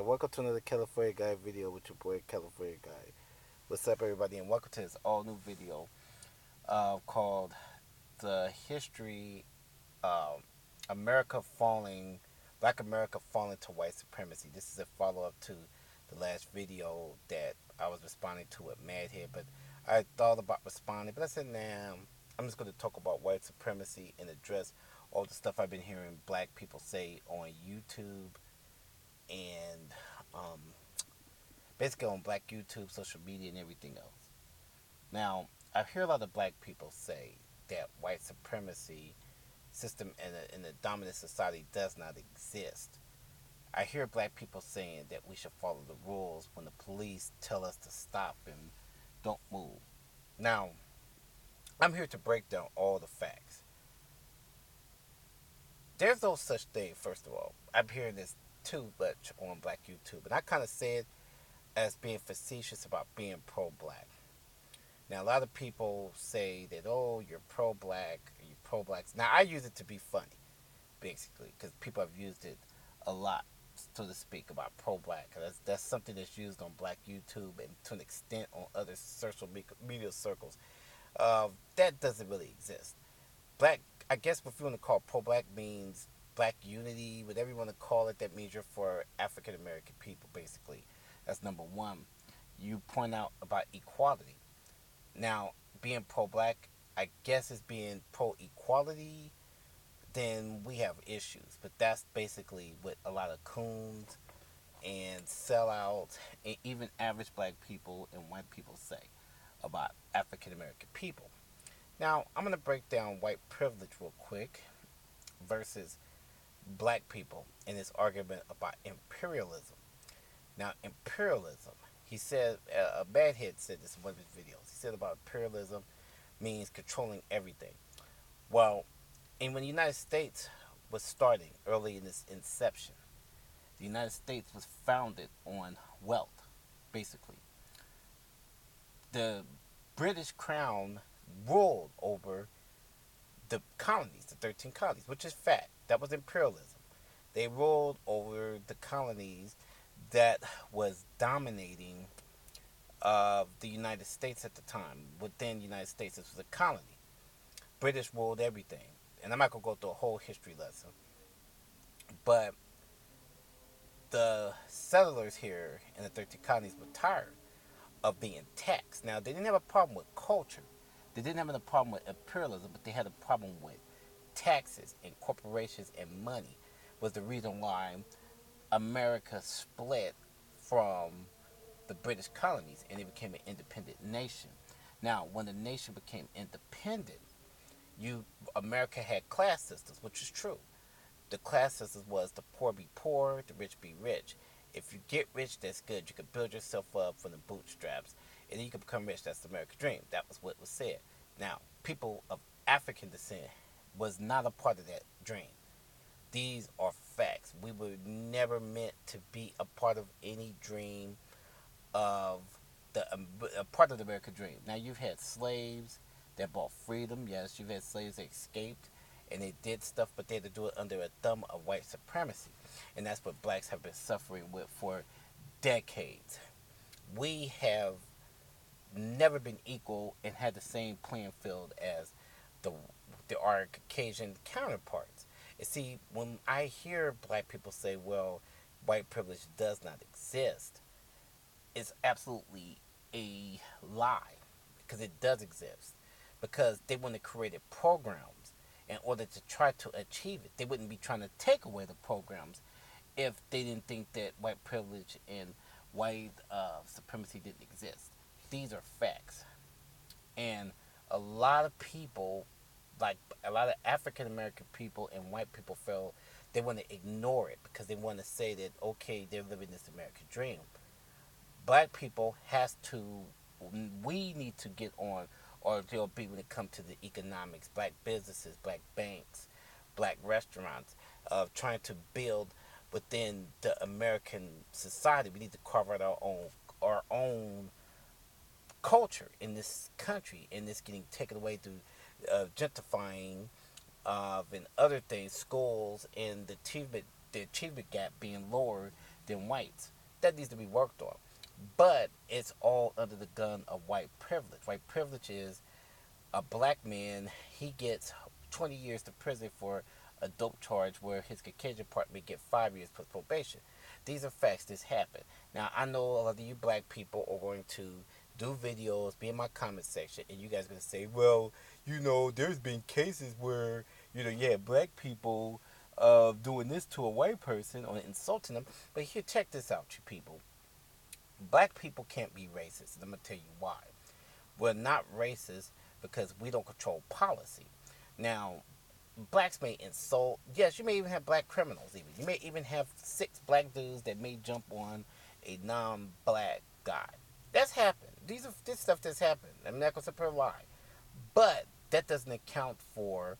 and welcome to another California Guy video with your boy California Guy. What's up, everybody, and welcome to this all new video called "The History America Falling, Black America Falling to White Supremacy." This is a follow up to the last video that I was responding to with Madhead, but I thought about responding, but I said, nah, I'm just going to talk about white supremacy and address all the stuff I've been hearing black people say on YouTube and um, basically on black YouTube, social media, and everything else. Now, I hear a lot of black people say that white supremacy system in a dominant society does not exist. I hear black people saying that we should follow the rules when the police tell us to stop and don't move. Now, I'm here to break down all the facts. There's no such thing, first of all. I'm hearing this too much on black YouTube, and I kind of say it as being facetious about being pro black. Now, a lot of people say that, oh, you're pro black, you're pro blacks. Now, I use it to be funny, basically, because people have used it a lot, so to speak, about pro black. That's something that's used on black YouTube and to an extent on other social media circles. That doesn't really exist. Black, I guess if you want to call pro black means black unity, whatever you want to call it, that means you're for African American people, basically. That's number one. You point out about equality. Now, being pro black, I guess is being pro equality, then we have issues. But that's basically what a lot of coons and sellouts and even average black people and white people say about African American people. Now, I'm going to break down white privilege real quick versus black people in this argument about imperialism. Now, imperialism, he said, Badhead said this in one of his videos. He said about imperialism means controlling everything. Well, and when the United States was starting early in its inception, the United States was founded on wealth, basically. The British Crown ruled over the colonies, the 13 colonies, which is fact. That was imperialism. They ruled over the colonies that was dominating the United States at the time. Within the United States, this was a colony. British ruled everything. And I'm not going to go through a whole history lesson. But the settlers here in the 13 colonies were tired of being taxed. Now, they didn't have a problem with culture. They didn't have a problem with imperialism, but they had a problem with taxes and corporations and money was the reason why America split from the British colonies and it became an independent nation. Now, when the nation became independent, America had class systems, which is true. The class system was the poor be poor, the rich be rich. If you get rich, that's good. You can build yourself up from the bootstraps, and then you can become rich. That's the American dream. That was what was said. Now, people of African descent was not a part of that dream. These are facts. We were never meant to be a part of any dream of a part of the American dream. Now, you've had slaves that bought freedom. Yes, you've had slaves that escaped and they did stuff, but they had to do it under a thumb of white supremacy. And that's what blacks have been suffering with for decades. We have never been equal and had the same playing field as the our Caucasian counterparts. And see, when I hear black people say, well, white privilege does not exist, it's absolutely a lie because it does exist. Because they want to create programs in order to try to achieve it. They wouldn't be trying to take away the programs if they didn't think that white privilege and white supremacy didn't exist. These are facts. And a lot of people, like a lot of African American people and white people, feel they want to ignore it because they want to say that, okay, they're living this American dream. Black people has to, we need to get on, or there'll be when it comes to the economics, black businesses, black banks, black restaurants, of trying to build within the American society. We need to carve out our own culture in this country, and it's getting taken away through gentrifying and other things, schools, and the achievement gap being lower than whites. That needs to be worked on. But it's all under the gun of white privilege. White privilege is a black man, he gets 20 years to prison for a dope charge where his Caucasian partner may get 5 years plus probation. These are facts. This happened. Now, I know a lot of you black people are going to do videos, be in my comment section, and you guys are going to say, well, there's been cases where, you have black people doing this to a white person or insulting them. But here, check this out, you people. Black people can't be racist. I'm going to tell you why. We're not racist because we don't control policy. Now, blacks may insult. Yes, you may even have black criminals. Even you may even have 6 black dudes that may jump on a non-black guy. That's happened. This stuff that's happened. I'm not gonna say a lie, but that doesn't account for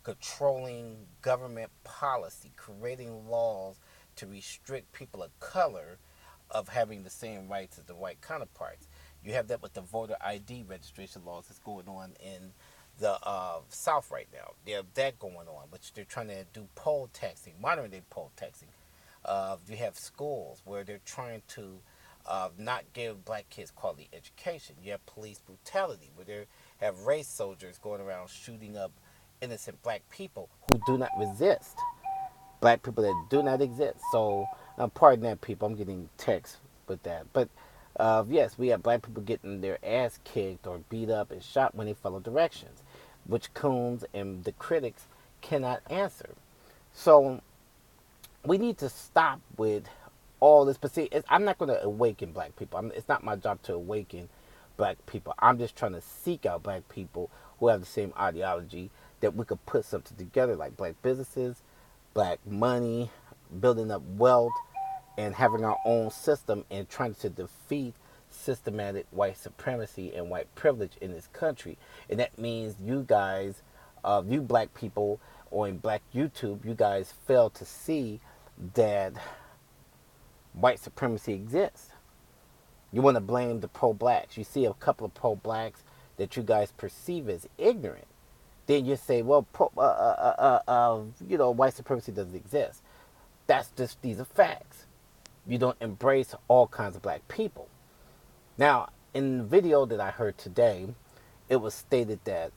controlling government policy, creating laws to restrict people of color of having the same rights as the white counterparts. You have that with the voter ID registration laws that's going on in the South right now. They have that going on, which they're trying to do poll taxing, modern day poll taxing. You have schools where they're trying to not give black kids quality education. You have police brutality where they have race soldiers going around shooting up innocent black people who do not resist. Black people that do not exist. So, pardon that, people. I'm getting texts with that. But yes, we have black people getting their ass kicked or beat up and shot when they follow directions, which Coons and the critics cannot answer. So we need to stop with all this. But see, I'm not going to awaken black people. It's not my job to awaken black people. I'm just trying to seek out black people who have the same ideology that we could put something together, like black businesses, black money, building up wealth, and having our own system and trying to defeat systematic white supremacy and white privilege in this country. And that means you guys, you black people or in black YouTube, you guys fail to see that white supremacy exists. You want to blame the pro-blacks. You see a couple of pro-blacks that you guys perceive as ignorant. Then you say, well, white supremacy doesn't exist. These are facts. You don't embrace all kinds of black people. Now, in the video that I heard today, it was stated that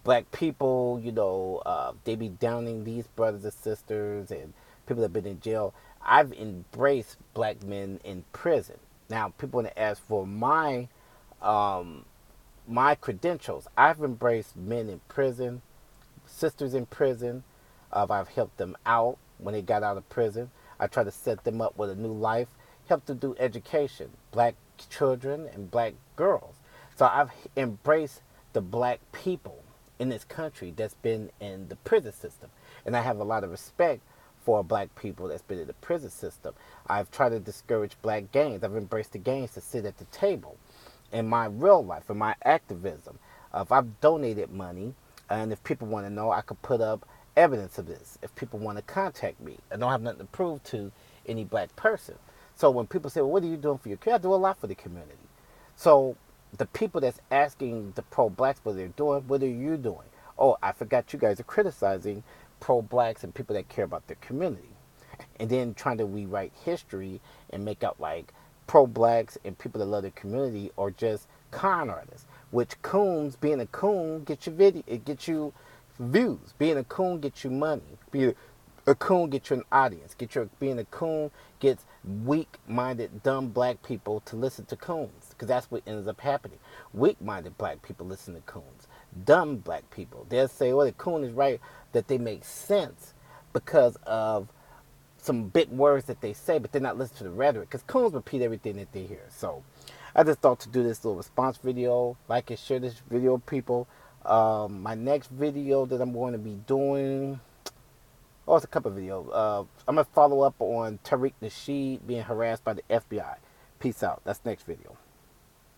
black people, they be downing these brothers and sisters and people that have been in jail. I've embraced black men in prison. Now, people want to ask for my credentials. I've embraced men in prison, sisters in prison. I've helped them out when they got out of prison. I try to set them up with a new life, help them do education, black children and black girls. So I've embraced the black people in this country that's been in the prison system. And I have a lot of respect for black people that's been in the prison system. I've tried to discourage black gangs. I've embraced the gangs to sit at the table. In my real life, in my activism, if I've donated money, and if people want to know, I could put up evidence of this. If people want to contact me, I don't have nothing to prove to any black person. So when people say, well, what are you doing for your community? I do a lot for the community. So the people that's asking the pro-blacks what they're doing, what are you doing? Oh, I forgot you guys are criticizing pro-blacks and people that care about their community. And then trying to rewrite history and make out like pro-blacks and people that love their community are just con artists. Which coons, being a coon, get you video, it gets you views. Being a coon gets you money. Being a coon gets you an audience. Being a coon gets weak-minded, dumb black people to listen to coons, because that's what ends up happening. Weak-minded black people listen to coons. Dumb black people, they'll say, "Oh, the coon is right," that they make sense because of some big words that they say, but they're not listening to the rhetoric, because coons repeat everything that they hear. So I just thought to do this little response video. Like and share this video, people. My next video that I'm going to be doing, it's a couple of videos. I'm going to follow up on Tariq Nasheed being harassed by the FBI. Peace out. That's next video.